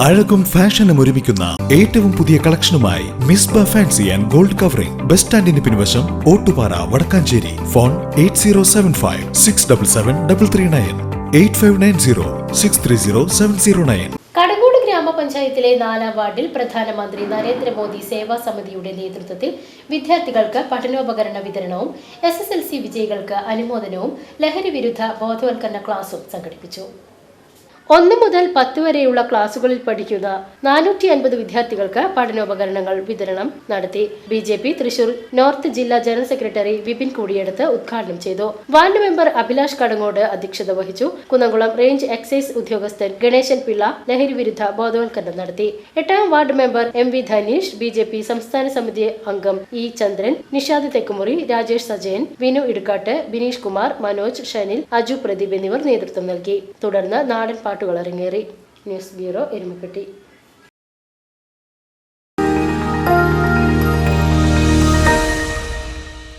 അഴകും ഫാഷനും ഒരുമിക്കുന്ന ഏറ്റവും പുതിയ കളക്ഷനുമായി Misba fancy and gold covering bus സ്റ്റാൻഡിന് പിൻവശം ഓട്ടുപാറ വടക്കാഞ്ചേരി. ഫോൺ 8075677339 8590630709. കടങ്ങോട് ഗ്രാമപഞ്ചായത്തിലെ 4-ാം വാർഡിൽ പ്രധാനമന്ത്രി നരേന്ദ്രമോദി സേവാ സമിതിയുടെ നേതൃത്വത്തിൽ വിദ്യാർത്ഥികൾക്ക് പഠനോപകരണ വിതരണവും SSLC വിജയികൾക്ക് അനുമോദനവും ലഹരി വിരുദ്ധ ബോധവൽക്കരണ ക്ലാസും സംഘടിപ്പിച്ചു. 1 മുതൽ 10 വരെയുള്ള ക്ലാസുകളിൽ പഠിക്കുന്ന 450 വിദ്യാർത്ഥികൾക്ക് പഠനോപകരണങ്ങൾ വിതരണം നടത്തി. BJP തൃശൂർ നോർത്ത് ജില്ലാ ജനറൽ സെക്രട്ടറി വിപിൻ കൂടിയെടുത്ത് ഉദ്ഘാടനം ചെയ്തു. വാർഡ് മെമ്പർ അഭിലാഷ് കടങ്ങോട് അധ്യക്ഷത വഹിച്ചു. കുന്നംകുളം റേഞ്ച് എക്സൈസ് ഉദ്യോഗസ്ഥൻ ഗണേശൻ പിള്ള ലഹരി വിരുദ്ധ ബോധവൽക്കരണം നടത്തി. 8-ാം ward member MV Dhanish, BJP സംസ്ഥാന സമിതി അംഗം E ചന്ദ്രൻ, നിഷാദ് തെക്കുമുറി, രാജേഷ് സജയൻ, വിനു ഇടുക്കാട്ട്, ബിനീഷ് കുമാർ, മനോജ്, ഷനിൽ, അജു പ്രദീപ് എന്നിവർ നേതൃത്വം നൽകി. തുടർന്ന് നാടൻ പാട്ടുകൾ അരങ്ങേറി. News bureau, Erumapetty.